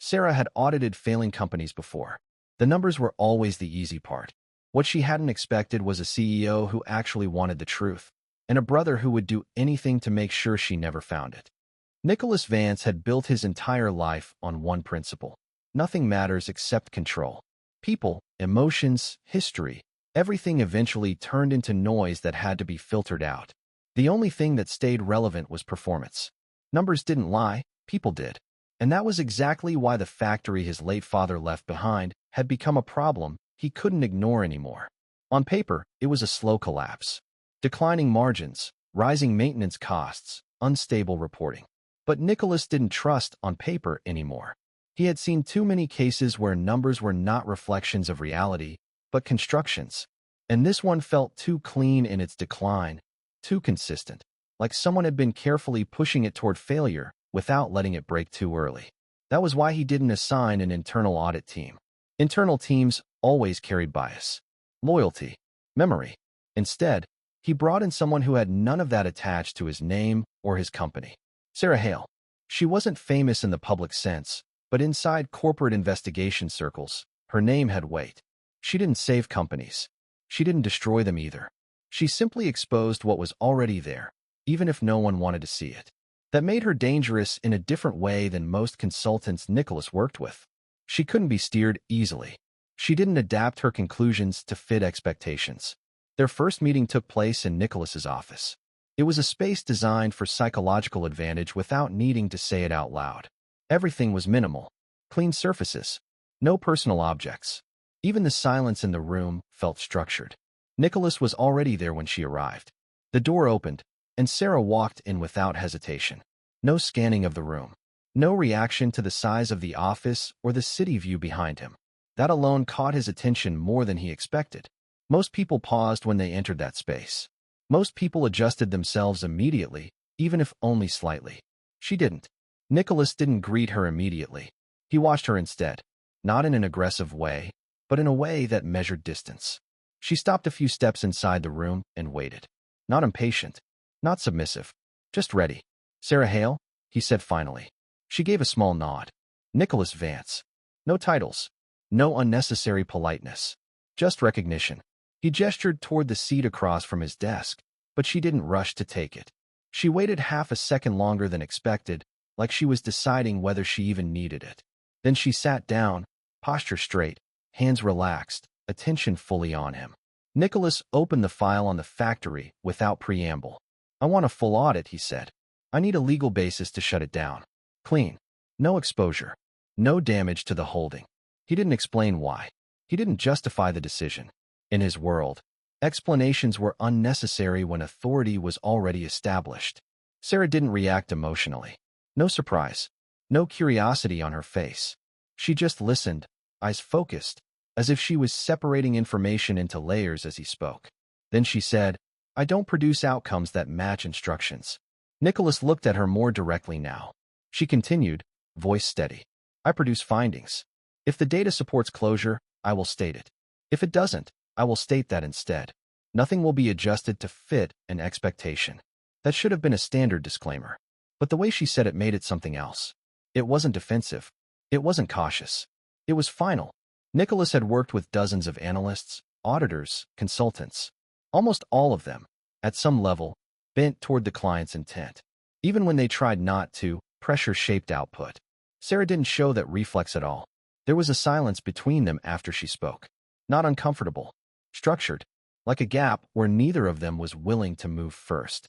Sara had audited failing companies before. The numbers were always the easy part. What she hadn't expected was a CEO who actually wanted the truth, and a brother who would do anything to make sure she never found it. Nicholas Vance had built his entire life on one principle. Nothing matters except control. People, emotions, history, everything eventually turned into noise that had to be filtered out. The only thing that stayed relevant was performance. Numbers didn't lie, people did. And that was exactly why the factory his late father left behind had become a problem he couldn't ignore anymore. On paper, it was a slow collapse. Declining margins, rising maintenance costs, unstable reporting. But Nicholas didn't trust on paper anymore. He had seen too many cases where numbers were not reflections of reality, but constructions. And this one felt too clean in its decline, too consistent, like someone had been carefully pushing it toward failure without letting it break too early. That was why he didn't assign an internal audit team. Internal teams always carried bias, loyalty, memory. Instead, he brought in someone who had none of that attached to his name or his company. Sara Hale. She wasn't famous in the public sense, but inside corporate investigation circles, her name had weight. She didn't save companies. She didn't destroy them either. She simply exposed what was already there, even if no one wanted to see it. That made her dangerous in a different way than most consultants Nicholas worked with. She couldn't be steered easily. She didn't adapt her conclusions to fit expectations. Their first meeting took place in Nicholas's office. It was a space designed for psychological advantage without needing to say it out loud. Everything was minimal. Clean surfaces. No personal objects. Even the silence in the room felt structured. Nicholas was already there when she arrived. The door opened, and Sara walked in without hesitation. No scanning of the room. No reaction to the size of the office or the city view behind him. That alone caught his attention more than he expected. Most people paused when they entered that space. Most people adjusted themselves immediately, even if only slightly. She didn't. Nicholas didn't greet her immediately. He watched her instead, not in an aggressive way, but in a way that measured distance. She stopped a few steps inside the room and waited. Not impatient, not submissive, just ready. Sara Hale, he said finally. She gave a small nod. Nicholas Vance. No titles. No unnecessary politeness. Just recognition. He gestured toward the seat across from his desk, but she didn't rush to take it. She waited half a second longer than expected, like she was deciding whether she even needed it. Then she sat down, posture straight, hands relaxed, attention fully on him. Nicholas opened the file on the factory without preamble. I want a full audit, he said. I need a legal basis to shut it down. Clean. No exposure. No damage to the holding. He didn't explain why. He didn't justify the decision. In his world, explanations were unnecessary when authority was already established. Sara didn't react emotionally. No surprise. No curiosity on her face. She just listened, eyes focused, as if she was separating information into layers as he spoke. Then she said, I don't produce outcomes that match instructions. Nicholas looked at her more directly now. She continued, voice steady. I produce findings. If the data supports closure, I will state it. If it doesn't, I will state that instead. Nothing will be adjusted to fit an expectation. That should have been a standard disclaimer. But the way she said it made it something else. It wasn't defensive. It wasn't cautious. It was final. Nicholas had worked with dozens of analysts, auditors, consultants. Almost all of them, at some level, bent toward the client's intent. Even when they tried not to, pressure shaped output. Sara didn't show that reflex at all. There was a silence between them after she spoke. Not uncomfortable. Structured. Like a gap where neither of them was willing to move first.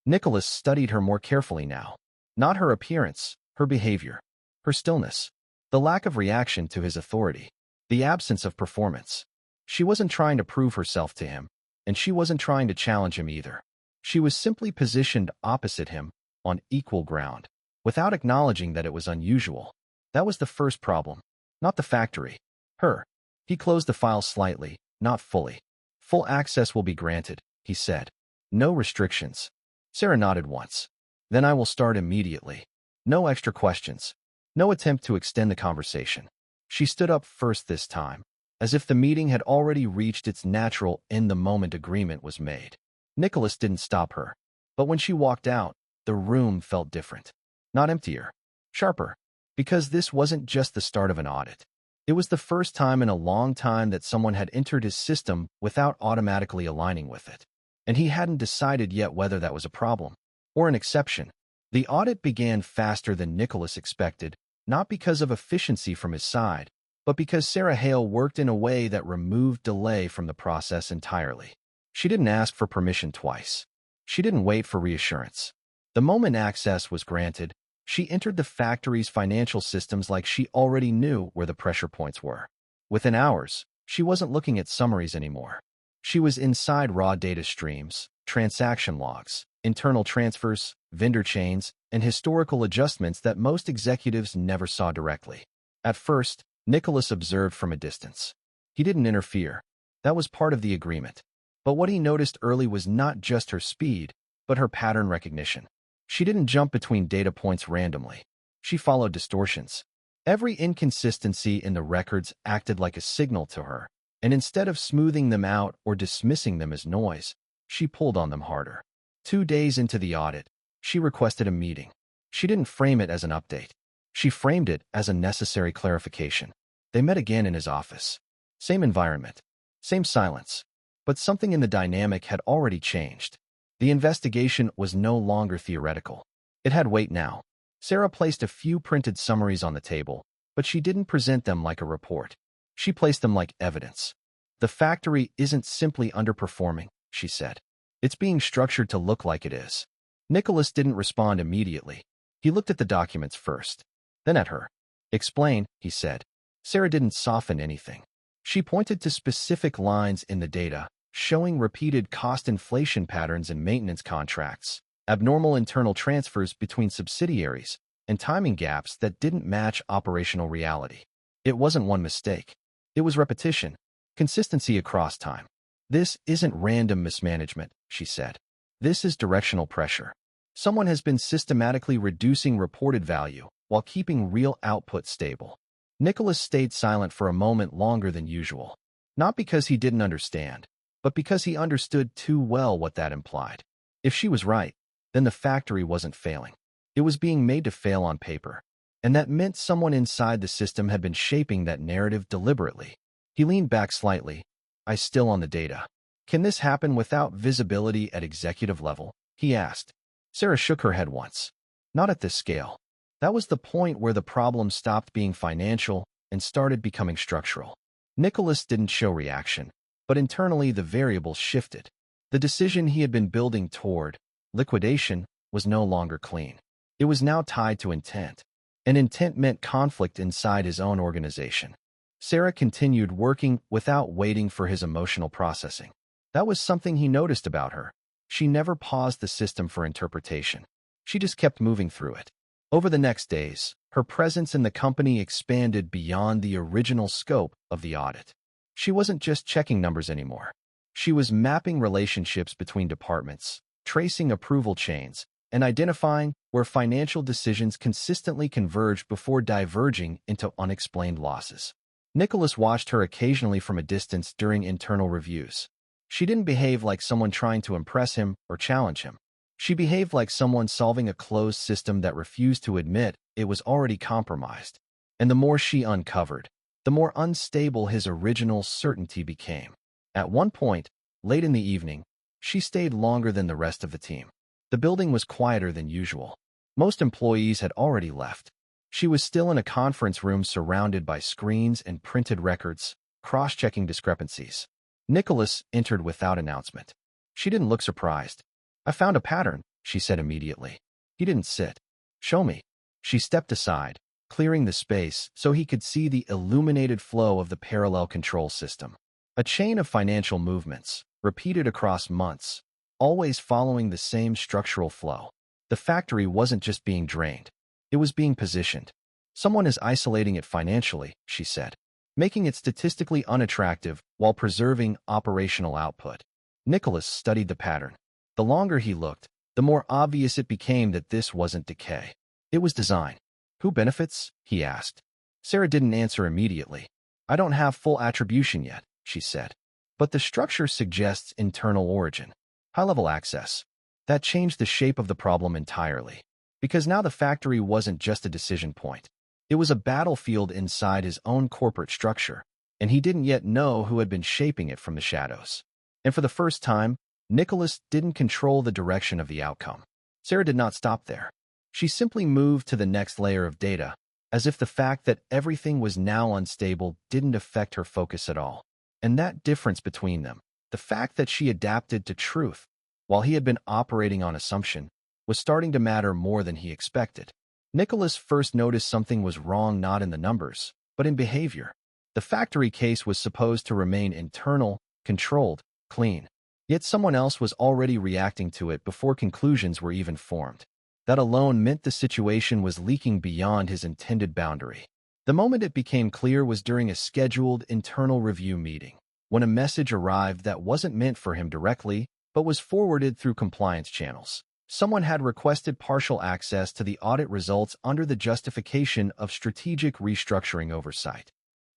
Nicholas studied her more carefully now. Not her appearance, her behavior. Her stillness. The lack of reaction to his authority. The absence of performance. She wasn't trying to prove herself to him, and she wasn't trying to challenge him either. She was simply positioned opposite him, on equal ground, without acknowledging that it was unusual. That was the first problem. Not the factory. Her. He closed the file slightly, not fully. Full access will be granted, he said. No restrictions. Sara nodded once. Then I will start immediately. No extra questions. No attempt to extend the conversation. She stood up first this time, as if the meeting had already reached its natural in-the-moment agreement was made. Nicholas didn't stop her. But when she walked out, the room felt different. Not emptier. Sharper. Because this wasn't just the start of an audit. It was the first time in a long time that someone had entered his system without automatically aligning with it. And he hadn't decided yet whether that was a problem or an exception. The audit began faster than Nicholas expected, not because of efficiency from his side, but because Sarah Hale worked in a way that removed delay from the process entirely. She didn't ask for permission twice. She didn't wait for reassurance. The moment access was granted, she entered the factory's financial systems like she already knew where the pressure points were. Within hours, she wasn't looking at summaries anymore. She was inside raw data streams, transaction logs, internal transfers, vendor chains, and historical adjustments that most executives never saw directly. At first, Nicholas observed from a distance. He didn't interfere. That was part of the agreement. But what he noticed early was not just her speed, but her pattern recognition. She didn't jump between data points randomly. She followed distortions. Every inconsistency in the records acted like a signal to her, and instead of smoothing them out or dismissing them as noise, she pulled on them harder. 2 days into the audit, she requested a meeting. She didn't frame it as an update. She framed it as a necessary clarification. They met again in his office. Same environment, same silence, but something in the dynamic had already changed. The investigation was no longer theoretical. It had weight now. Sarah placed a few printed summaries on the table, but she didn't present them like a report. She placed them like evidence. The factory isn't simply underperforming, she said. It's being structured to look like it is. Nicholas didn't respond immediately. He looked at the documents first, then at her. Explain, he said. Sarah didn't soften anything. She pointed to specific lines in the data, showing repeated cost inflation patterns in maintenance contracts, abnormal internal transfers between subsidiaries, and timing gaps that didn't match operational reality. It wasn't one mistake. It was repetition, consistency across time. This isn't random mismanagement, she said. This is directional pressure. Someone has been systematically reducing reported value while keeping real output stable. Nicholas stayed silent for a moment longer than usual, not because he didn't understand, but because he understood too well what that implied. If she was right, then the factory wasn't failing. It was being made to fail on paper, and that meant someone inside the system had been shaping that narrative deliberately. He leaned back slightly. "I still on the data. Can this happen without visibility at executive level?" he asked. Sarah shook her head once. Not at this scale. That was the point where the problem stopped being financial and started becoming structural. Nicholas didn't show reaction, but internally the variables shifted. The decision he had been building toward, liquidation, was no longer clean. It was now tied to intent, and intent meant conflict inside his own organization. Sarah continued working without waiting for his emotional processing. That was something he noticed about her. She never paused the system for interpretation. She just kept moving through it. Over the next days, her presence in the company expanded beyond the original scope of the audit. She wasn't just checking numbers anymore. She was mapping relationships between departments, tracing approval chains, and identifying where financial decisions consistently converged before diverging into unexplained losses. Nicholas watched her occasionally from a distance during internal reviews. She didn't behave like someone trying to impress him or challenge him. She behaved like someone solving a closed system that refused to admit it was already compromised. And the more she uncovered, the more unstable his original certainty became. At one point, late in the evening, she stayed longer than the rest of the team. The building was quieter than usual. Most employees had already left. She was still in a conference room surrounded by screens and printed records, cross-checking discrepancies. Nicholas entered without announcement. She didn't look surprised. "I found a pattern," she said immediately. He didn't sit. "Show me." She stepped aside, clearing the space so he could see the illuminated flow of the parallel control system. A chain of financial movements, repeated across months, always following the same structural flow. The factory wasn't just being drained. It was being positioned. "Someone is isolating it financially," she said, making it statistically unattractive while preserving operational output. Nicholas studied the pattern. The longer he looked, the more obvious it became that this wasn't decay. It was design. "Who benefits?" he asked. Sarah didn't answer immediately. "I don't have full attribution yet," she said. "But the structure suggests internal origin. High-level access." That changed the shape of the problem entirely. Because now the factory wasn't just a decision point. It was a battlefield inside his own corporate structure, and he didn't yet know who had been shaping it from the shadows. And for the first time, Nicholas didn't control the direction of the outcome. Sara did not stop there. She simply moved to the next layer of data, as if the fact that everything was now unstable didn't affect her focus at all. And that difference between them, the fact that she adapted to truth, while he had been operating on assumption, was starting to matter more than he expected. Nicholas first noticed something was wrong not in the numbers, but in behavior. The factory case was supposed to remain internal, controlled, clean. Yet someone else was already reacting to it before conclusions were even formed. That alone meant the situation was leaking beyond his intended boundary. The moment it became clear was during a scheduled internal review meeting, when a message arrived that wasn't meant for him directly, but was forwarded through compliance channels. Someone had requested partial access to the audit results under the justification of strategic restructuring oversight.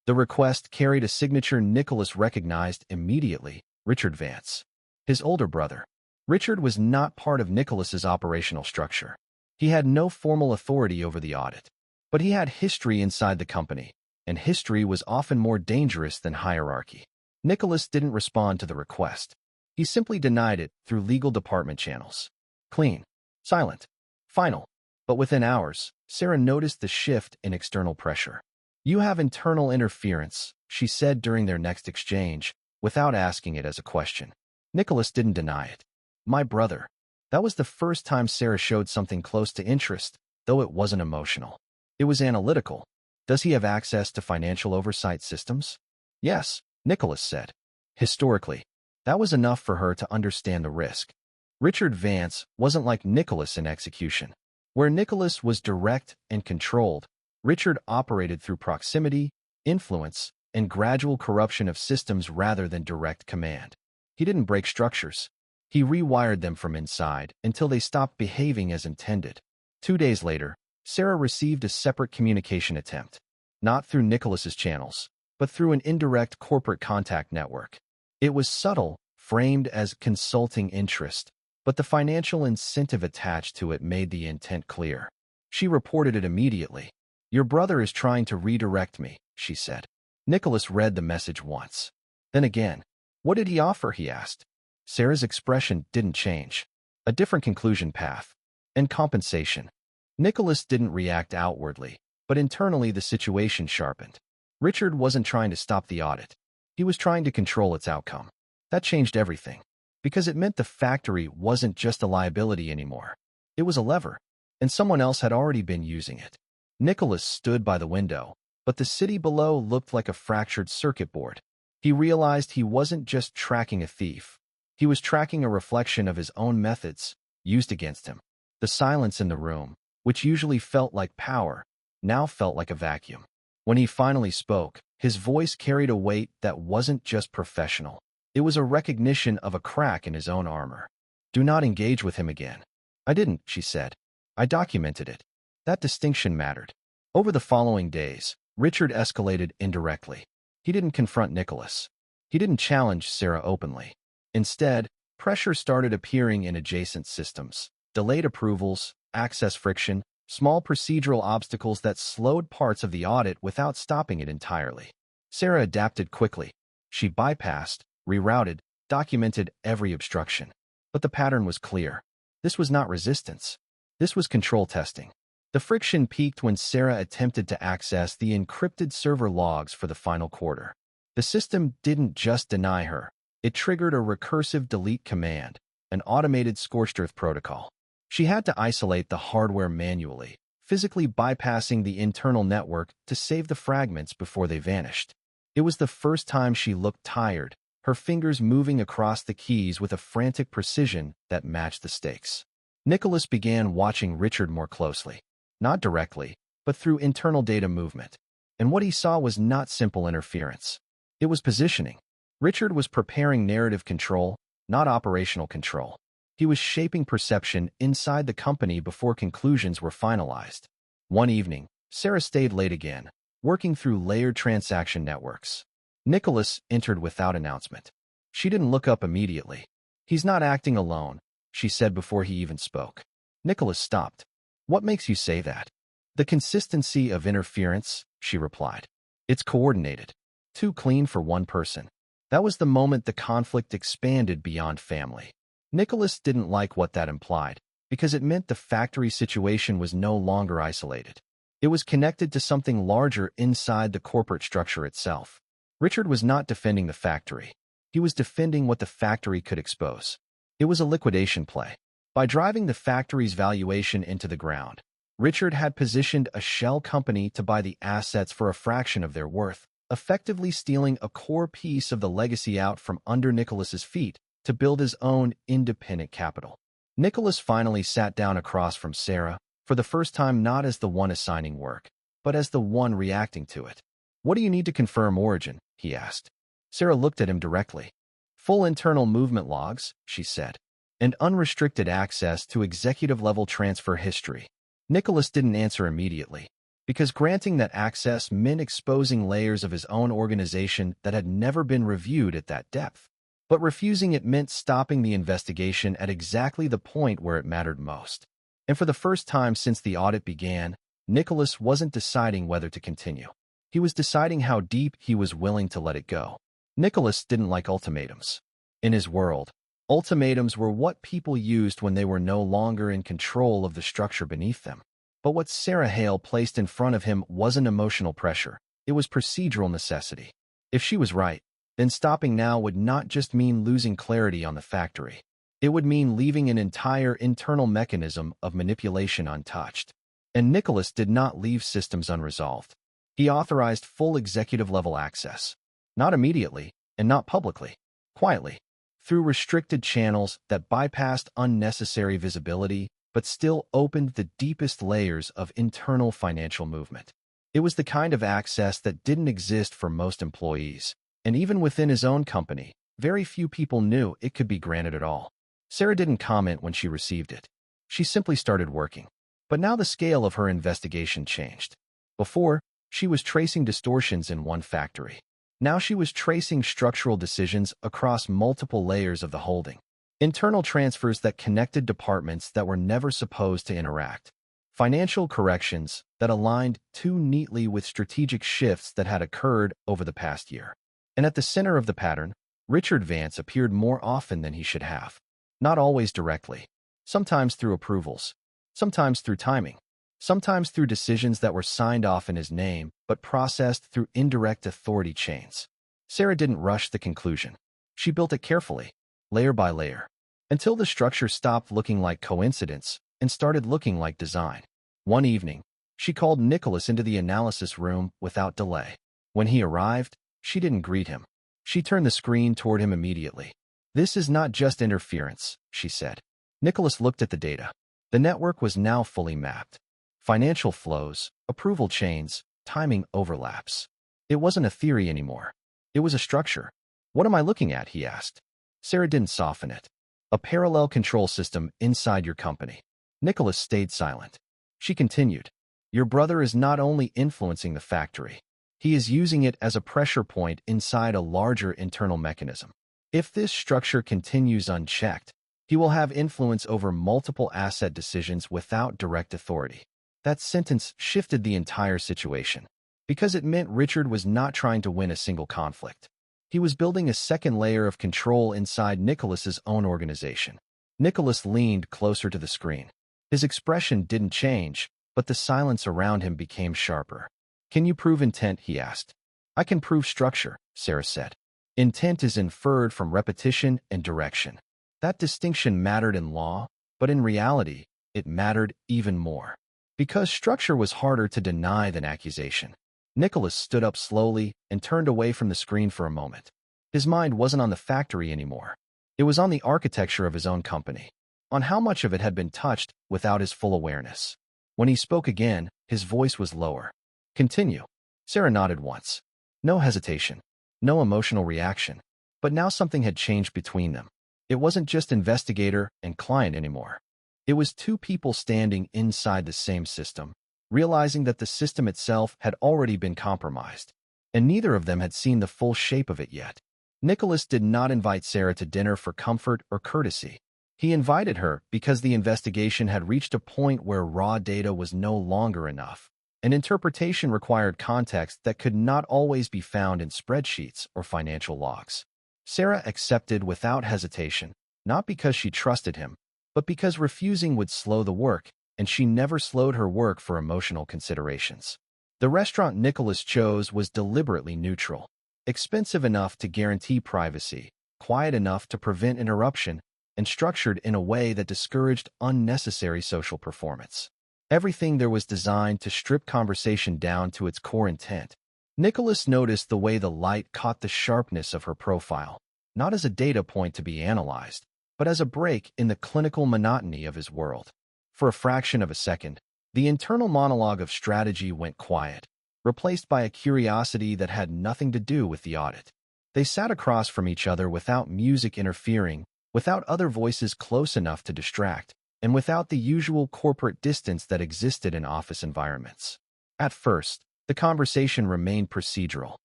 The request carried a signature Nicholas recognized immediately: Richard Vance, his older brother. Richard was not part of Nicholas's operational structure. He had no formal authority over the audit, but he had history inside the company, and history was often more dangerous than hierarchy. Nicholas didn't respond to the request. He simply denied it through legal department channels. Clean, silent, final. But within hours, Sara noticed the shift in external pressure. "You have internal interference," she said during their next exchange, without asking it as a question. Nicholas didn't deny it. "My brother." That was the first time Sara showed something close to interest, though it wasn't emotional. It was analytical. "Does he have access to financial oversight systems?" "Yes," Nicholas said. Historically, that was enough for her to understand the risk. Richard Vance wasn't like Nicholas in execution. Where Nicholas was direct and controlled, Richard operated through proximity, influence, and gradual corruption of systems rather than direct command. He didn't break structures. He rewired them from inside until they stopped behaving as intended. 2 days later, Sara received a separate communication attempt, not through Nicholas's channels, but through an indirect corporate contact network. It was subtle, framed as consulting interest, but the financial incentive attached to it made the intent clear. She reported it immediately. "Your brother is trying to redirect me," she said. Nicholas read the message once. Then again. "What did he offer?" he asked. Sara's expression didn't change. "A different conclusion path. And compensation." Nicholas didn't react outwardly, but internally the situation sharpened. Richard wasn't trying to stop the audit. He was trying to control its outcome. That changed everything, because it meant the factory wasn't just a liability anymore. It was a lever, and someone else had already been using it. Nicholas stood by the window, but the city below looked like a fractured circuit board. He realized he wasn't just tracking a thief. He was tracking a reflection of his own methods, used against him. The silence in the room, which usually felt like power, now felt like a vacuum. When he finally spoke, his voice carried a weight that wasn't just professional. It was a recognition of a crack in his own armor. "Do not engage with him again." "I didn't," she said. "I documented it." That distinction mattered. Over the following days, Richard escalated indirectly. He didn't confront Nicholas. He didn't challenge Sara openly. Instead, pressure started appearing in adjacent systems: delayed approvals, access friction, small procedural obstacles that slowed parts of the audit without stopping it entirely. Sara adapted quickly. She bypassed, rerouted, documented every obstruction. But the pattern was clear. This was not resistance. This was control testing. The friction peaked when Sara attempted to access the encrypted server logs for the final quarter. The system didn't just deny her. It triggered a recursive delete command, an automated scorched earth protocol. She had to isolate the hardware manually, physically bypassing the internal network to save the fragments before they vanished. It was the first time she looked tired, her fingers moving across the keys with a frantic precision that matched the stakes. Nicholas began watching Richard more closely. Not directly, but through internal data movement. And what he saw was not simple interference. It was positioning. Richard was preparing narrative control, not operational control. He was shaping perception inside the company before conclusions were finalized. One evening, Sara stayed late again, working through layered transaction networks. Nicholas entered without announcement. She didn't look up immediately. "He's not acting alone," she said before he even spoke. Nicholas stopped. "What makes you say that?" The consistency of interference, she replied. It's coordinated. Too clean for one person. That was the moment the conflict expanded beyond family. Nicholas didn't like what that implied, because it meant the factory situation was no longer isolated. It was connected to something larger inside the corporate structure itself. Richard was not defending the factory. He was defending what the factory could expose. It was a liquidation play. By driving the factory's valuation into the ground, Richard had positioned a shell company to buy the assets for a fraction of their worth, effectively stealing a core piece of the legacy out from under Nicholas's feet to build his own independent capital. Nicholas finally sat down across from Sara, for the first time not as the one assigning work, but as the one reacting to it. What do you need to confirm origin? He asked. Sara looked at him directly. Full internal movement logs, she said, and unrestricted access to executive-level transfer history. Nicholas didn't answer immediately, because granting that access meant exposing layers of his own organization that had never been reviewed at that depth. But refusing it meant stopping the investigation at exactly the point where it mattered most. And for the first time since the audit began, Nicholas wasn't deciding whether to continue. He was deciding how deep he was willing to let it go. Nicholas didn't like ultimatums. In his world, ultimatums were what people used when they were no longer in control of the structure beneath them. But what Sara Hale placed in front of him wasn't emotional pressure. It was procedural necessity. If she was right, then stopping now would not just mean losing clarity on the factory. It would mean leaving an entire internal mechanism of manipulation untouched. And Nicholas did not leave systems unresolved. He authorized full executive-level access. Not immediately, and not publicly. Quietly. Through restricted channels that bypassed unnecessary visibility, but still opened the deepest layers of internal financial movement. It was the kind of access that didn't exist for most employees. And even within his own company, very few people knew it could be granted at all. Sara didn't comment when she received it. She simply started working. But now the scale of her investigation changed. Before, she was tracing distortions in one factory. Now she was tracing structural decisions across multiple layers of the holding. Internal transfers that connected departments that were never supposed to interact. Financial corrections that aligned too neatly with strategic shifts that had occurred over the past year. And at the center of the pattern, Richard Vance appeared more often than he should have. Not always directly. Sometimes through approvals. Sometimes through timing. Sometimes through decisions that were signed off in his name, but processed through indirect authority chains. Sara didn't rush the conclusion. She built it carefully, layer by layer, until the structure stopped looking like coincidence and started looking like design. One evening, she called Nicholas into the analysis room without delay. When he arrived, she didn't greet him. She turned the screen toward him immediately. This is not just interference, she said. Nicholas looked at the data. The network was now fully mapped. Financial flows, approval chains, timing overlaps. It wasn't a theory anymore. It was a structure. What am I looking at? He asked. Sara didn't soften it. A parallel control system inside your company. Nicholas stayed silent. She continued. Your brother is not only influencing the factory. He is using it as a pressure point inside a larger internal mechanism. If this structure continues unchecked, he will have influence over multiple asset decisions without direct authority. That sentence shifted the entire situation, because it meant Richard was not trying to win a single conflict. He was building a second layer of control inside Nicholas's own organization. Nicholas leaned closer to the screen. His expression didn't change, but the silence around him became sharper. Can you prove intent? He asked. I can prove structure, Sara said. Intent is inferred from repetition and direction. That distinction mattered in law, but in reality, it mattered even more. Because structure was harder to deny than accusation. Nicholas stood up slowly and turned away from the screen for a moment. His mind wasn't on the factory anymore. It was on the architecture of his own company, on how much of it had been touched without his full awareness. When he spoke again, his voice was lower. Continue. Sara nodded once. No hesitation. No emotional reaction. But now something had changed between them. It wasn't just investigator and client anymore. It was two people standing inside the same system, realizing that the system itself had already been compromised, and neither of them had seen the full shape of it yet. Nicholas did not invite Sara to dinner for comfort or courtesy. He invited her because the investigation had reached a point where raw data was no longer enough. An interpretation required context that could not always be found in spreadsheets or financial logs. Sara accepted without hesitation, not because she trusted him, but because refusing would slow the work, and she never slowed her work for emotional considerations. The restaurant Nicholas chose was deliberately neutral, expensive enough to guarantee privacy, quiet enough to prevent interruption, and structured in a way that discouraged unnecessary social performance. Everything there was designed to strip conversation down to its core intent. Nicholas noticed the way the light caught the sharpness of her profile, not as a data point to be analyzed, but as a break in the clinical monotony of his world. For a fraction of a second, the internal monologue of strategy went quiet, replaced by a curiosity that had nothing to do with the audit. They sat across from each other without music interfering, without other voices close enough to distract, and without the usual corporate distance that existed in office environments. At first, the conversation remained procedural.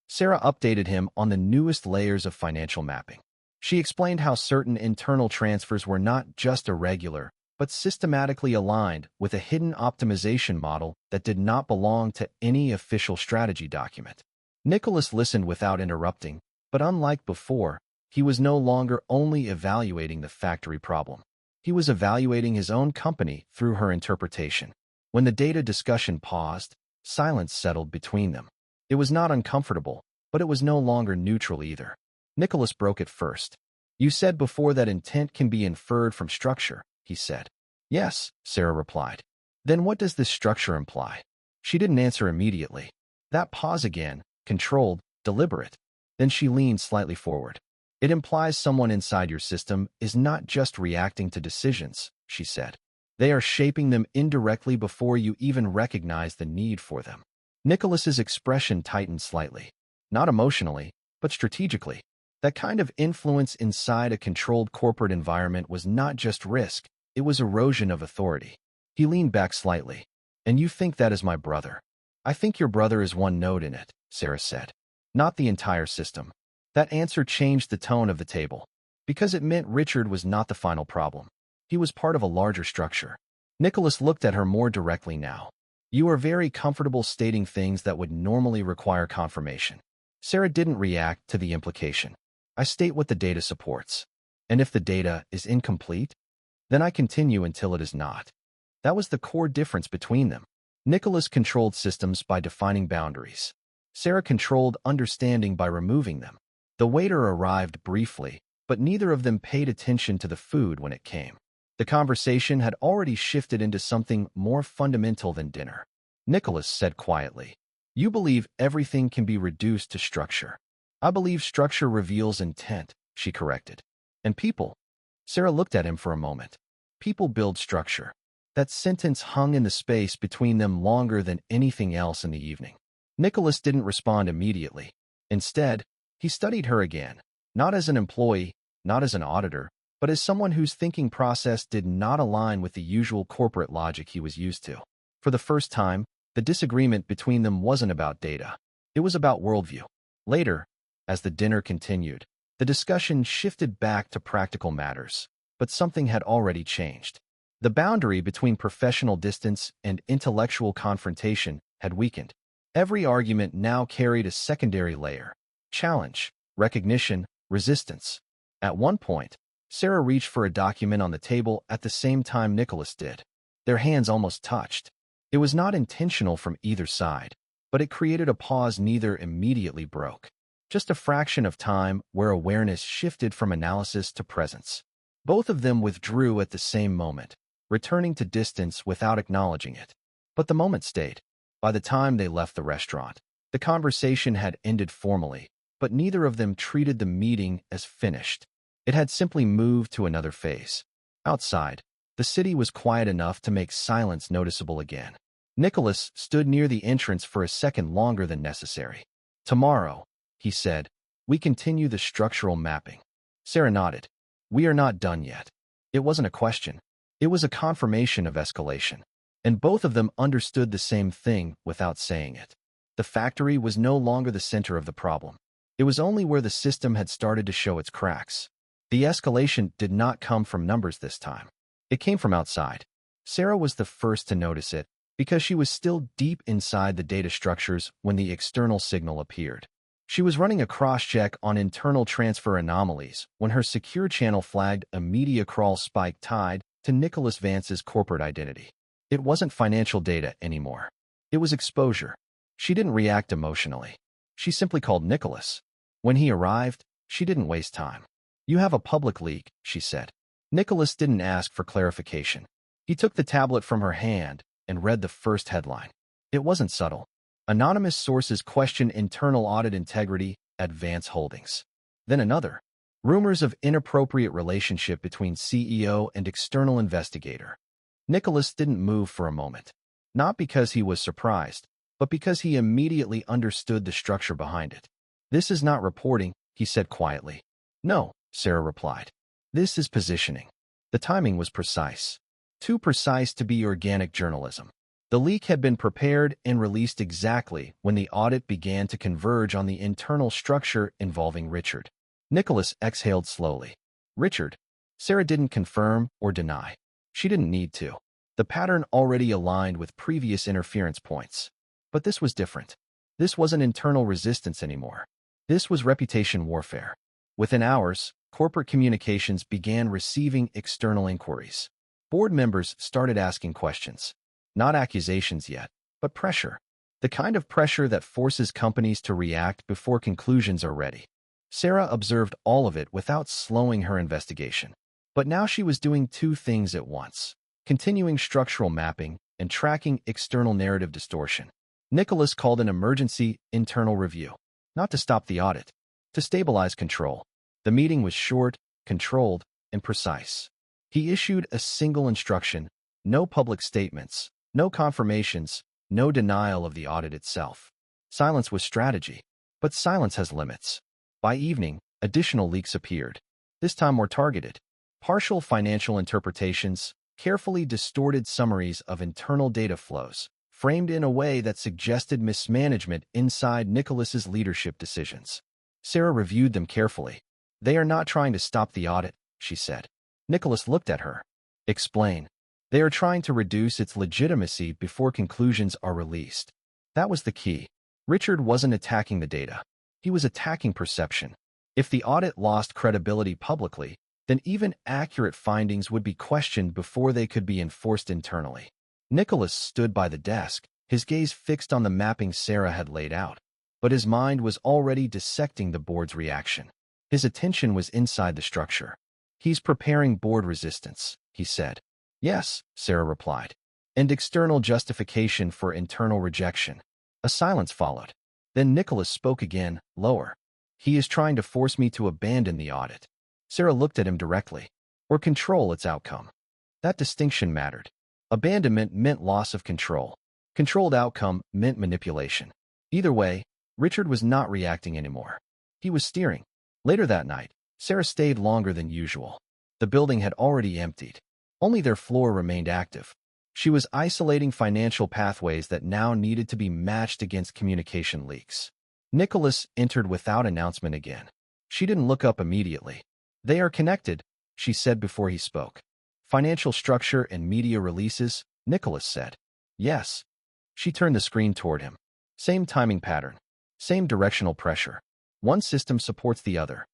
Sara updated him on the newest layers of financial mapping. She explained how certain internal transfers were not just irregular, but systematically aligned with a hidden optimization model that did not belong to any official strategy document. Nicholas listened without interrupting, but unlike before, he was no longer only evaluating the factory problem. He was evaluating his own company through her interpretation. When the data discussion paused, silence settled between them. It was not uncomfortable, but it was no longer neutral either. Nicholas broke it first. "You said before that intent can be inferred from structure," he said. "Yes," Sara replied. "Then what does this structure imply?" She didn't answer immediately. That pause again, controlled, deliberate. Then she leaned slightly forward. "It implies someone inside your system is not just reacting to decisions," she said. "They are shaping them indirectly before you even recognize the need for them." Nicholas's expression tightened slightly. Not emotionally, but strategically. That kind of influence inside a controlled corporate environment was not just risk, it was erosion of authority. He leaned back slightly. "And you think that is my brother?" "I think your brother is one node in it," Sara said. "Not the entire system." That answer changed the tone of the table, because it meant Richard was not the final problem. He was part of a larger structure. Nicholas looked at her more directly now. "You are very comfortable stating things that would normally require confirmation." Sara didn't react to the implication. "I state what the data supports. And if the data is incomplete, then I continue until it is not." That was the core difference between them. Nicholas controlled systems by defining boundaries. Sara controlled understanding by removing them. The waiter arrived briefly, but neither of them paid attention to the food when it came. The conversation had already shifted into something more fundamental than dinner. Nicholas said quietly, "You believe everything can be reduced to structure." "I believe structure reveals intent," she corrected. "And people." Sara looked at him for a moment. "People build structure." That sentence hung in the space between them longer than anything else in the evening. Nicholas didn't respond immediately. Instead, he studied her again, not as an employee, not as an auditor, but as someone whose thinking process did not align with the usual corporate logic he was used to. For the first time, the disagreement between them wasn't about data. It was about worldview. Later, as the dinner continued, the discussion shifted back to practical matters, but something had already changed. The boundary between professional distance and intellectual confrontation had weakened. Every argument now carried a secondary layer: challenge, recognition, resistance. At one point, Sara reached for a document on the table at the same time Nicholas did. Their hands almost touched. It was not intentional from either side, but it created a pause neither immediately broke. Just a fraction of time where awareness shifted from analysis to presence. Both of them withdrew at the same moment, returning to distance without acknowledging it. But the moment stayed. By the time they left the restaurant, the conversation had ended formally, but neither of them treated the meeting as finished. It had simply moved to another phase. Outside, the city was quiet enough to make silence noticeable again. Nicholas stood near the entrance for a second longer than necessary. "Tomorrow," he said, "we continue the structural mapping." Sara nodded. "We are not done yet." It wasn't a question. It was a confirmation of escalation. And both of them understood the same thing without saying it. The factory was no longer the center of the problem. It was only where the system had started to show its cracks. The escalation did not come from numbers this time. It came from outside. Sara was the first to notice it because she was still deep inside the data structures when the external signal appeared. She was running a cross-check on internal transfer anomalies when her secure channel flagged a media crawl spike tied to Nicholas Vance's corporate identity. It wasn't financial data anymore. It was exposure. She didn't react emotionally. She simply called Nicholas. When he arrived, she didn't waste time. "You have a public leak," she said. Nicholas didn't ask for clarification. He took the tablet from her hand and read the first headline. It wasn't subtle. Anonymous sources question internal audit integrity at Vance Holdings. Then another. Rumors of inappropriate relationship between CEO and external investigator. Nicholas didn't move for a moment. Not because he was surprised, but because he immediately understood the structure behind it. "This is not reporting," he said quietly. "No," Sara replied. "This is positioning." The timing was precise. Too precise to be organic journalism. The leak had been prepared and released exactly when the audit began to converge on the internal structure involving Richard. Nicholas exhaled slowly. "Richard." Sara didn't confirm or deny. She didn't need to. The pattern already aligned with previous interference points. But this was different. This wasn't internal resistance anymore. This was reputation warfare. Within hours, corporate communications began receiving external inquiries. Board members started asking questions. Not accusations yet, but pressure. The kind of pressure that forces companies to react before conclusions are ready. Sara observed all of it without slowing her investigation. But now she was doing two things at once: continuing structural mapping and tracking external narrative distortion. Nicholas called an emergency internal review. Not to stop the audit, to stabilize control. The meeting was short, controlled, and precise. He issued a single instruction: no public statements, no confirmations, no denial of the audit itself. Silence was strategy, but silence has limits. By evening, additional leaks appeared. This time more targeted. Partial financial interpretations, carefully distorted summaries of internal data flows, framed in a way that suggested mismanagement inside Nicholas's leadership decisions. Sara reviewed them carefully. "They are not trying to stop the audit," she said. Nicholas looked at her. "Explain." "They are trying to reduce its legitimacy before conclusions are released." That was the key. Richard wasn't attacking the data. He was attacking perception. If the audit lost credibility publicly, then even accurate findings would be questioned before they could be enforced internally. Nicholas stood by the desk, his gaze fixed on the mapping Sara had laid out. But his mind was already dissecting the board's reaction. His attention was inside the structure. "He's preparing board resistance," he said. "Yes," Sara replied. "And external justification for internal rejection." A silence followed. Then Nicholas spoke again, lower. "He is trying to force me to abandon the audit." Sara looked at him directly. "Or control its outcome." That distinction mattered. Abandonment meant loss of control. Controlled outcome meant manipulation. Either way, Richard was not reacting anymore. He was steering. Later that night, Sara stayed longer than usual. The building had already emptied. Only their floor remained active. She was isolating financial pathways that now needed to be matched against communication leaks. Nicholas entered without announcement again. She didn't look up immediately. "They are connected," she said before he spoke. "Financial structure and media releases," Nicholas said. "Yes." She turned the screen toward him. Same timing pattern. Same directional pressure. One system supports the other.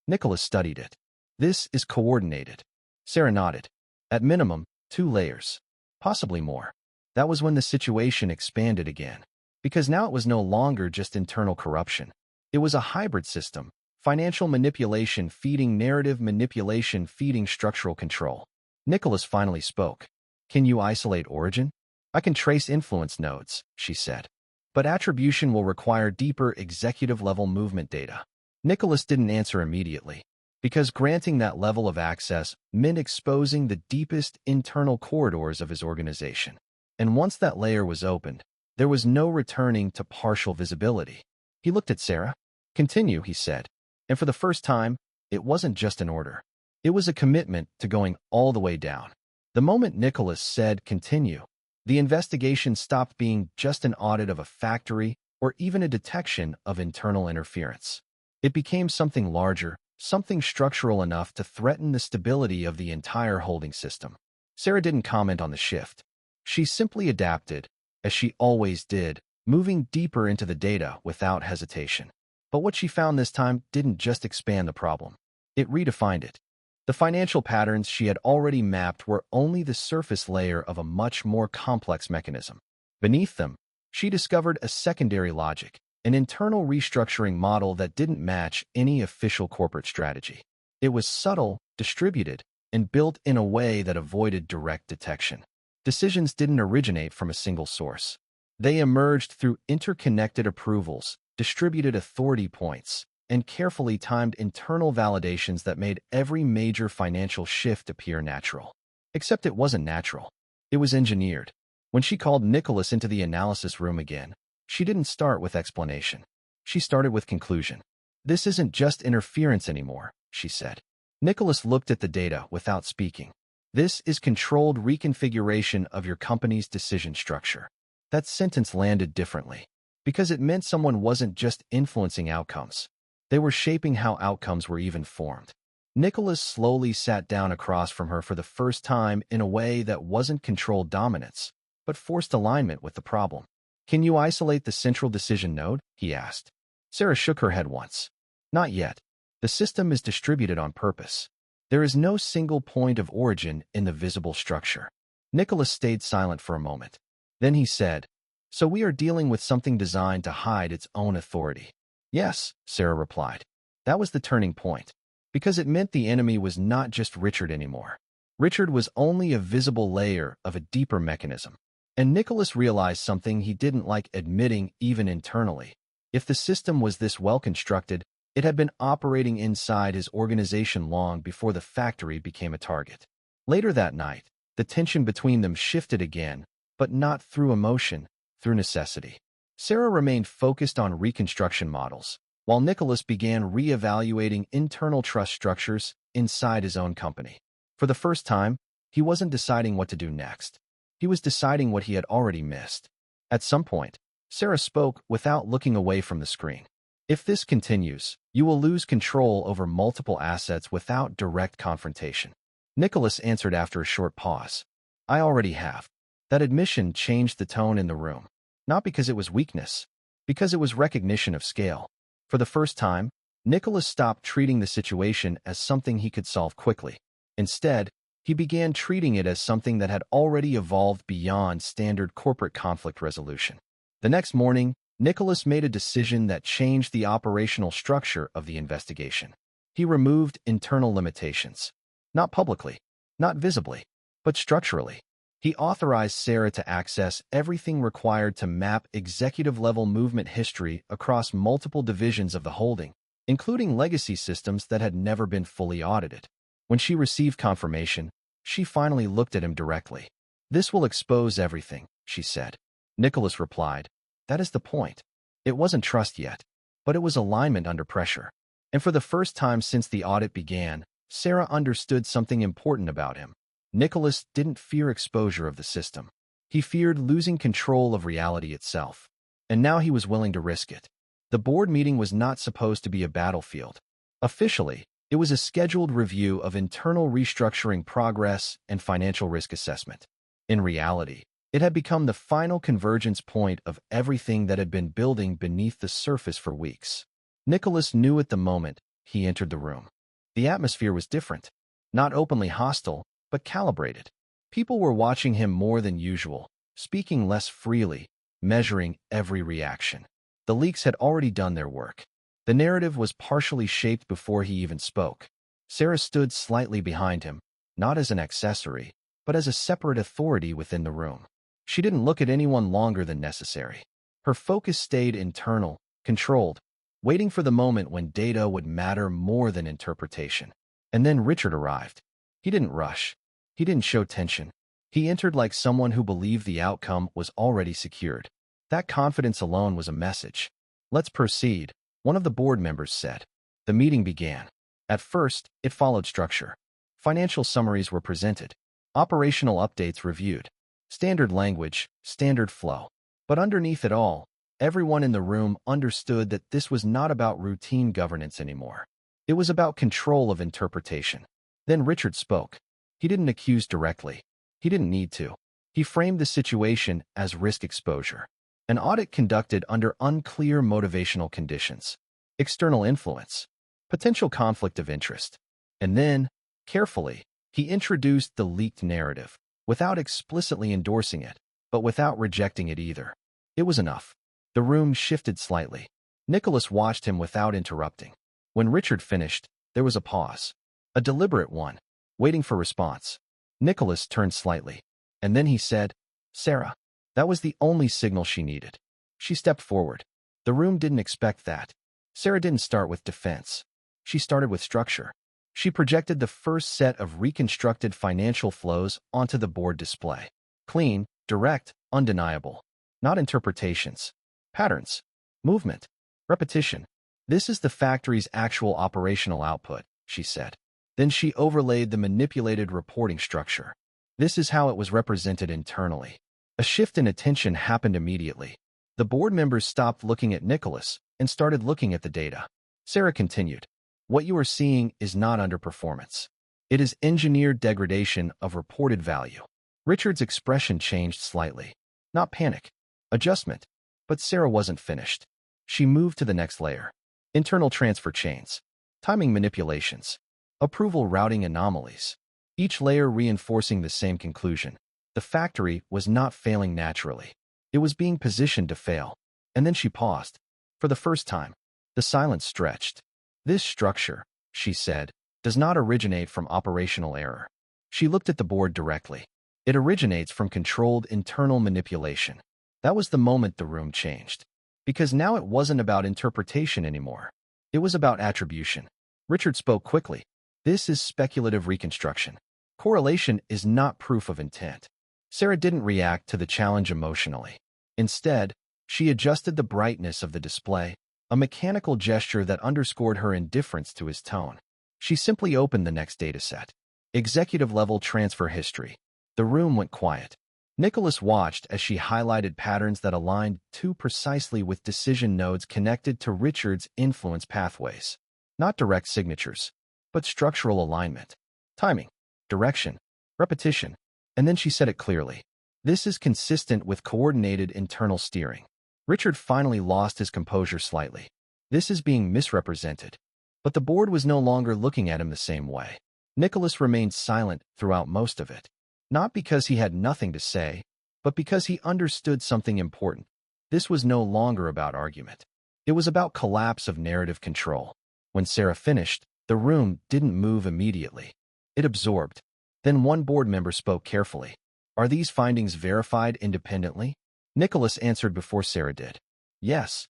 Nicholas studied it. "This is coordinated." Sara nodded. "At minimum, 2 layers. Possibly more." That was when the situation expanded again. Because now it was no longer just internal corruption. It was a hybrid system. Financial manipulation feeding narrative manipulation feeding structural control. Nicholas finally spoke. "Can you isolate origin?" "I can trace influence nodes," she said. "But attribution will require deeper executive-level movement data." Nicholas didn't answer immediately, because granting that level of access meant exposing the deepest internal corridors of his organization. And once that layer was opened, there was no returning to partial visibility. He looked at Sara. "Continue," he said. And for the first time, it wasn't just an order. It was a commitment to going all the way down. The moment Nicholas said continue, the investigation stopped being just an audit of a factory or even a detection of internal interference. It became something larger, something structural enough to threaten the stability of the entire holding system. Sara didn't comment on the shift. She simply adapted, as she always did, moving deeper into the data without hesitation. But what she found this time didn't just expand the problem. It redefined it. The financial patterns she had already mapped were only the surface layer of a much more complex mechanism. Beneath them, she discovered a secondary logic, an internal restructuring model that didn't match any official corporate strategy. It was subtle, distributed, and built in a way that avoided direct detection. Decisions didn't originate from a single source. They emerged through interconnected approvals, distributed authority points, and carefully timed internal validations that made every major financial shift appear natural. Except it wasn't natural. It was engineered. When she called Nicholas into the analysis room again, she didn't start with explanation. She started with conclusion. "This isn't just interference anymore," she said. Nicholas looked at the data without speaking. "This is controlled reconfiguration of your company's decision structure." That sentence landed differently, because it meant someone wasn't just influencing outcomes. They were shaping how outcomes were even formed. Nicholas slowly sat down across from her for the first time in a way that wasn't controlled dominance, but forced alignment with the problem. "Can you isolate the central decision node?" he asked. Sara shook her head once. "Not yet. The system is distributed on purpose. There is no single point of origin in the visible structure." Nicholas stayed silent for a moment. Then he said, "So we are dealing with something designed to hide its own authority." "Yes," Sara replied. That was the turning point, because it meant the enemy was not just Richard anymore. Richard was only a visible layer of a deeper mechanism. And Nicholas realized something he didn't like admitting even internally. If the system was this well-constructed, it had been operating inside his organization long before the factory became a target. Later that night, the tension between them shifted again, but not through emotion, through necessity. Sara remained focused on reconstruction models, while Nicholas began re-evaluating internal trust structures inside his own company. For the first time, he wasn't deciding what to do next. He was deciding what he had already missed. At some point, Sara spoke without looking away from the screen. "If this continues, you will lose control over multiple assets without direct confrontation." Nicholas answered after a short pause. "I already have." That admission changed the tone in the room. Not because it was weakness, because it was recognition of scale. For the first time, Nicholas stopped treating the situation as something he could solve quickly. Instead, he began treating it as something that had already evolved beyond standard corporate conflict resolution. The next morning, Nicholas made a decision that changed the operational structure of the investigation. He removed internal limitations. Not publicly, not visibly, but structurally. He authorized Sara to access everything required to map executive-level movement history across multiple divisions of the holding, including legacy systems that had never been fully audited. When she received confirmation, she finally looked at him directly. "This will expose everything," she said. Nicholas replied, "That is the point. It wasn't trust yet, but it was alignment under pressure." And for the first time since the audit began, Sara understood something important about him. Nicholas didn't fear exposure of the system. He feared losing control of reality itself. And now he was willing to risk it. The board meeting was not supposed to be a battlefield. Officially, it was a scheduled review of internal restructuring progress and financial risk assessment. In reality, it had become the final convergence point of everything that had been building beneath the surface for weeks. Nicholas knew at the moment he entered the room. The atmosphere was different. Not openly hostile, but calibrated. People were watching him more than usual, speaking less freely, measuring every reaction. The leaks had already done their work. The narrative was partially shaped before he even spoke. Sara stood slightly behind him, not as an accessory, but as a separate authority within the room. She didn't look at anyone longer than necessary. Her focus stayed internal, controlled, waiting for the moment when data would matter more than interpretation. And then Richard arrived. He didn't rush. He didn't show tension. He entered like someone who believed the outcome was already secured. That confidence alone was a message. "Let's proceed," one of the board members said. The meeting began. At first, it followed structure. Financial summaries were presented. Operational updates reviewed. Standard language, standard flow. But underneath it all, everyone in the room understood that this was not about routine governance anymore. It was about control of interpretation. Then Richard spoke. He didn't accuse directly. He didn't need to. He framed the situation as risk exposure. An audit conducted under unclear motivational conditions. External influence. Potential conflict of interest. And then, carefully, he introduced the leaked narrative, without explicitly endorsing it, but without rejecting it either. It was enough. The room shifted slightly. Nicholas watched him without interrupting. When Richard finished, there was a pause. A deliberate one, waiting for response. Nicholas turned slightly, and then he said, "Sara." That was the only signal she needed. She stepped forward. The room didn't expect that. Sara didn't start with defense. She started with structure. She projected the first set of reconstructed financial flows onto the board display. Clean, direct, undeniable. Not interpretations. Patterns. Movement. Repetition. This is the factory's actual operational output, she said. Then she overlaid the manipulated reporting structure. This is how it was represented internally. A shift in attention happened immediately. The board members stopped looking at Nicholas and started looking at the data. Sara continued. What you are seeing is not underperformance. It is engineered degradation of reported value. Richard's expression changed slightly. Not panic. Adjustment. But Sara wasn't finished. She moved to the next layer. Internal transfer chains. Timing manipulations. Approval routing anomalies. Each layer reinforcing the same conclusion. The factory was not failing naturally. It was being positioned to fail. And then she paused. For the first time, the silence stretched. This structure, she said, does not originate from operational error. She looked at the board directly. It originates from controlled internal manipulation. That was the moment the room changed. Because now it wasn't about interpretation anymore. It was about attribution. Richard spoke quickly. This is speculative reconstruction. Correlation is not proof of intent. Sara didn't react to the challenge emotionally. Instead, she adjusted the brightness of the display, a mechanical gesture that underscored her indifference to his tone. She simply opened the next dataset. Executive-level transfer history. The room went quiet. Nicholas watched as she highlighted patterns that aligned too precisely with decision nodes connected to Richard's influence pathways. Not direct signatures, but structural alignment. Timing, direction, repetition. And then she said it clearly. This is consistent with coordinated internal steering. Richard finally lost his composure slightly. This is being misrepresented. But the board was no longer looking at him the same way. Nicholas remained silent throughout most of it. Not because he had nothing to say, but because he understood something important. This was no longer about argument. It was about collapse of narrative control. When Sara finished, the room didn't move immediately. It absorbed. Then one board member spoke carefully. Are these findings verified independently? Nicholas answered before Sara did. Yes.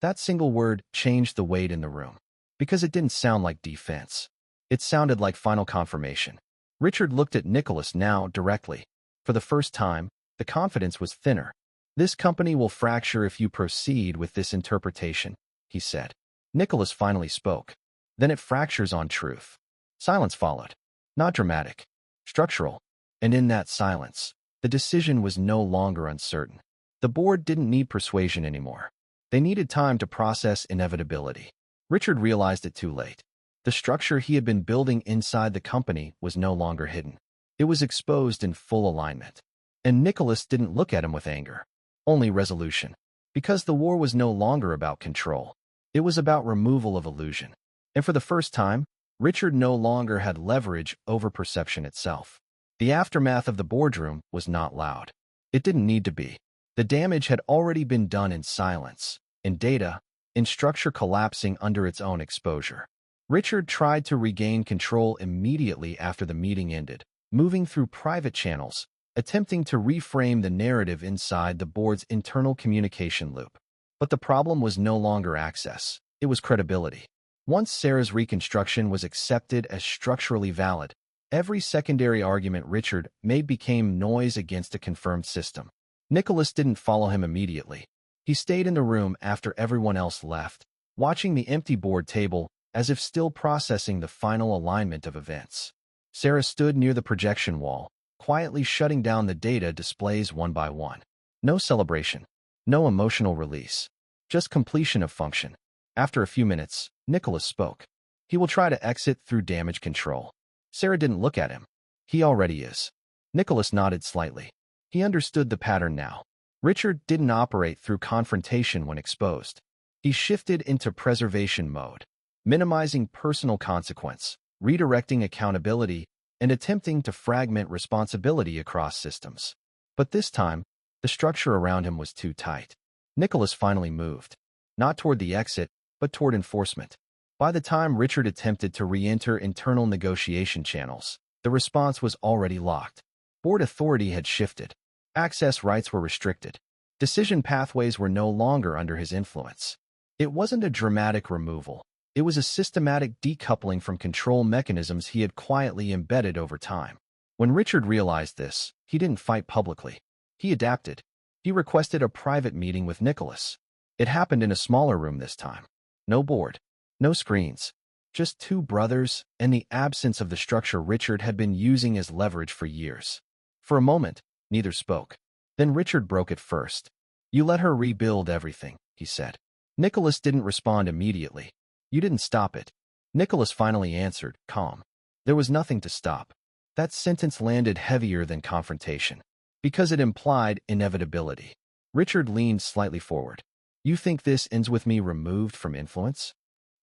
That single word changed the weight in the room. Because it didn't sound like defense. It sounded like final confirmation. Richard looked at Nicholas now directly. For the first time, the confidence was thinner. This company will fracture if you proceed with this interpretation, he said. Nicholas finally spoke. Then it fractures on truth. Silence followed. Not dramatic. Structural. And in that silence, the decision was no longer uncertain. The board didn't need persuasion anymore. They needed time to process inevitability. Richard realized it too late. The structure he had been building inside the company was no longer hidden. It was exposed in full alignment. And Nicholas didn't look at him with anger. Only resolution. Because the war was no longer about control. It was about removal of illusion. And for the first time, Richard no longer had leverage over perception itself. The aftermath of the boardroom was not loud. It didn't need to be. The damage had already been done in silence, in data, in structure collapsing under its own exposure. Richard tried to regain control immediately after the meeting ended, moving through private channels, attempting to reframe the narrative inside the board's internal communication loop. But the problem was no longer access. It was credibility. Once Sara's reconstruction was accepted as structurally valid, every secondary argument Richard made became noise against a confirmed system. Nicholas didn't follow him immediately. He stayed in the room after everyone else left, watching the empty board table as if still processing the final alignment of events. Sara stood near the projection wall, quietly shutting down the data displays one by one. No celebration. No emotional release. Just completion of function. After a few minutes, Nicholas spoke. He will try to exit through damage control. Sara didn't look at him. He already is. Nicholas nodded slightly. He understood the pattern now. Richard didn't operate through confrontation when exposed. He shifted into preservation mode, minimizing personal consequence, redirecting accountability, and attempting to fragment responsibility across systems. But this time, the structure around him was too tight. Nicholas finally moved, not toward the exit, but toward enforcement. By the time Richard attempted to re-enter internal negotiation channels, the response was already locked. Board authority had shifted. Access rights were restricted. Decision pathways were no longer under his influence. It wasn't a dramatic removal. It was a systematic decoupling from control mechanisms he had quietly embedded over time. When Richard realized this, he didn't fight publicly. He adapted. He requested a private meeting with Nicholas. It happened in a smaller room this time. No board. No screens. Just two brothers and the absence of the structure Richard had been using as leverage for years. For a moment, neither spoke. Then Richard broke it first. "You let her rebuild everything," he said. Nicholas didn't respond immediately. "You didn't stop it." Nicholas finally answered, calm. There was nothing to stop. That sentence landed heavier than confrontation, because it implied inevitability. Richard leaned slightly forward. "You think this ends with me removed from influence?"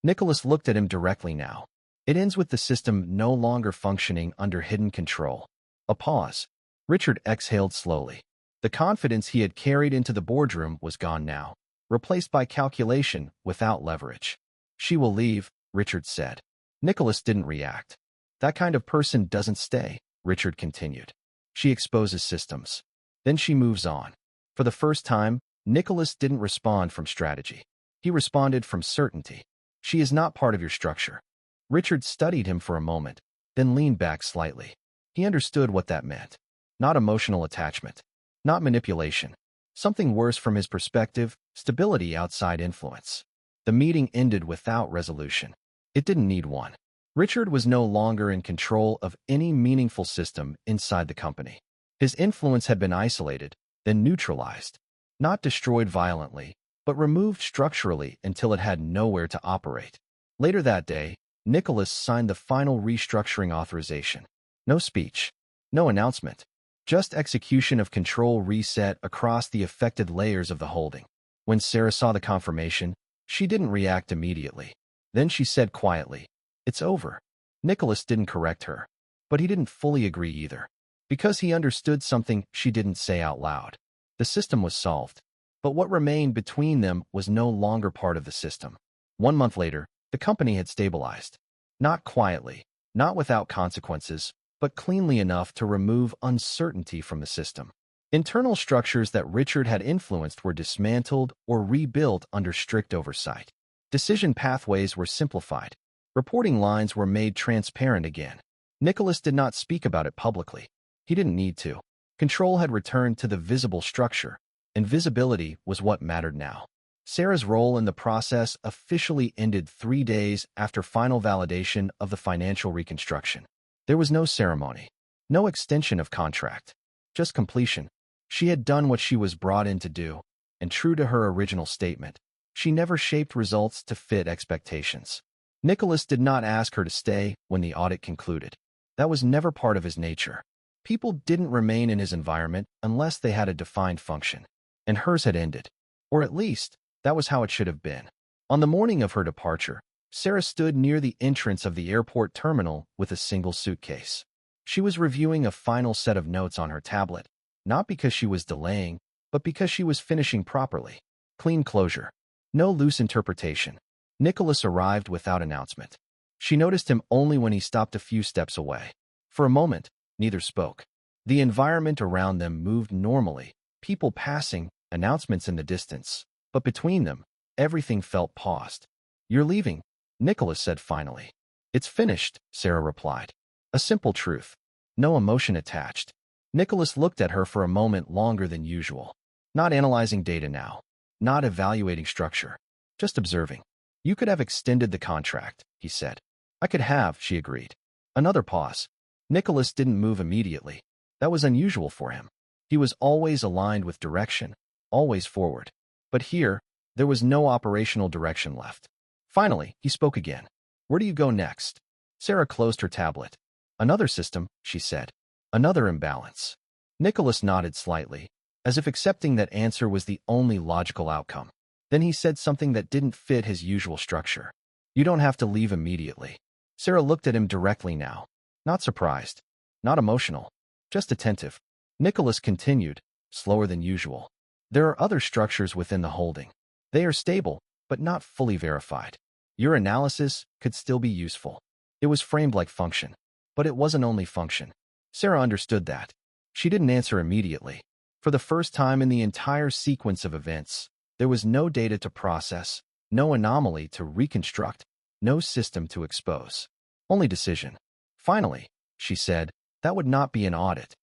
Nicholas looked at him directly now. "It ends with the system no longer functioning under hidden control." A pause. Richard exhaled slowly. The confidence he had carried into the boardroom was gone now, replaced by calculation without leverage. "She will leave," Richard said. Nicholas didn't react. "That kind of person doesn't stay," Richard continued. "She exposes systems. Then she moves on." For the first time, Nicholas didn't respond from strategy. He responded from certainty. "She is not part of your structure." Richard studied him for a moment, then leaned back slightly. He understood what that meant. Not emotional attachment. Not manipulation. Something worse from his perspective, stability outside influence. The meeting ended without resolution. It didn't need one. Richard was no longer in control of any meaningful system inside the company. His influence had been isolated, then neutralized. Not destroyed violently, but removed structurally until it had nowhere to operate. Later that day, Nicholas signed the final restructuring authorization. No speech. No announcement. Just execution of control reset across the affected layers of the holding. When Sara saw the confirmation, she didn't react immediately. Then she said quietly, "It's over." Nicholas didn't correct her, but he didn't fully agree either, because he understood something she didn't say out loud. The system was solved, but what remained between them was no longer part of the system. 1 month later, the company had stabilized. Not quietly, not without consequences, but cleanly enough to remove uncertainty from the system. Internal structures that Richard had influenced were dismantled or rebuilt under strict oversight. Decision pathways were simplified. Reporting lines were made transparent again. Nicholas did not speak about it publicly. He didn't need to. Control had returned to the visible structure, and visibility was what mattered now. Sara's role in the process officially ended 3 days after final validation of the financial reconstruction. There was no ceremony, no extension of contract, just completion. She had done what she was brought in to do, and true to her original statement, she never shaped results to fit expectations. Nicholas did not ask her to stay when the audit concluded. That was never part of his nature. People didn't remain in his environment unless they had a defined function, and hers had ended. Or at least, that was how it should have been. On the morning of her departure, Sara stood near the entrance of the airport terminal with a single suitcase. She was reviewing a final set of notes on her tablet, not because she was delaying, but because she was finishing properly. Clean closure. No loose interpretation. Nicholas arrived without announcement. She noticed him only when he stopped a few steps away. For a moment, neither spoke. The environment around them moved normally, people passing, announcements in the distance. But between them, everything felt paused. "You're leaving," Nicholas said finally. "It's finished," Sara replied. A simple truth. No emotion attached. Nicholas looked at her for a moment longer than usual. Not analyzing data now. Not evaluating structure. Just observing. "You could have extended the contract," he said. "I could have," she agreed. Another pause. Nicholas didn't move immediately. That was unusual for him. He was always aligned with direction, always forward. But here, there was no operational direction left. Finally, he spoke again. Where do you go next? Sara closed her tablet. Another system, she said. Another imbalance. Nicholas nodded slightly, as if accepting that answer was the only logical outcome. Then he said something that didn't fit his usual structure. You don't have to leave immediately. Sara looked at him directly now. Not surprised. Not emotional. Just attentive. Nicholas continued, slower than usual. There are other structures within the holding. They are stable, but not fully verified. Your analysis could still be useful. It was framed like function. But it wasn't only function. Sara understood that. She didn't answer immediately. For the first time in the entire sequence of events, there was no data to process, no anomaly to reconstruct, no system to expose. Only decision. Finally, she said, that would not be an audit.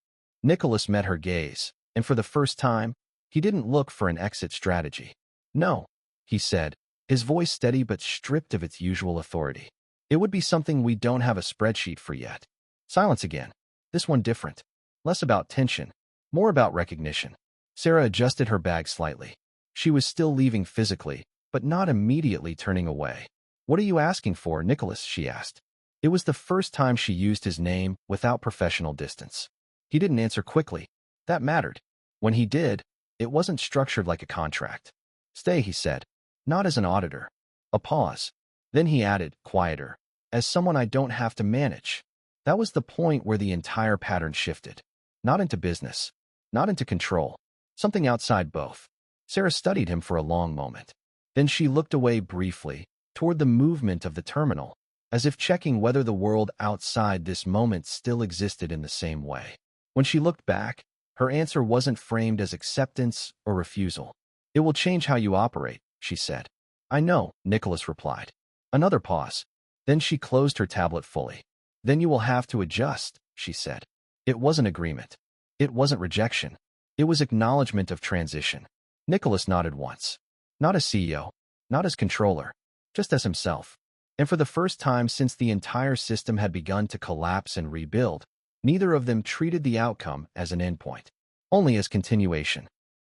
Nicholas met her gaze, and for the first time, he didn't look for an exit strategy. No, he said, his voice steady but stripped of its usual authority. It would be something we don't have a spreadsheet for yet. Silence again. This one different. Less about tension, more about recognition. Sara adjusted her bag slightly. She was still leaving physically, but not immediately turning away. What are you asking for, Nicholas? She asked. It was the first time she used his name without professional distance. He didn't answer quickly. That mattered. When he did, it wasn't structured like a contract. Stay, he said. Not as an auditor. A pause. Then he added, quieter. As someone I don't have to manage. That was the point where the entire pattern shifted. Not into business. Not into control. Something outside both. Sara studied him for a long moment. Then she looked away briefly, toward the movement of the terminal, as if checking whether the world outside this moment still existed in the same way. When she looked back, her answer wasn't framed as acceptance or refusal. It will change how you operate, she said. I know, Nicholas replied. Another pause. Then she closed her tablet fully. Then you will have to adjust, she said. It wasn't agreement. It wasn't rejection. It was acknowledgement of transition. Nicholas nodded once. Not as CEO, not as controller, just as himself. And for the first time since the entire system had begun to collapse and rebuild, neither of them treated the outcome as an endpoint, only as continuation.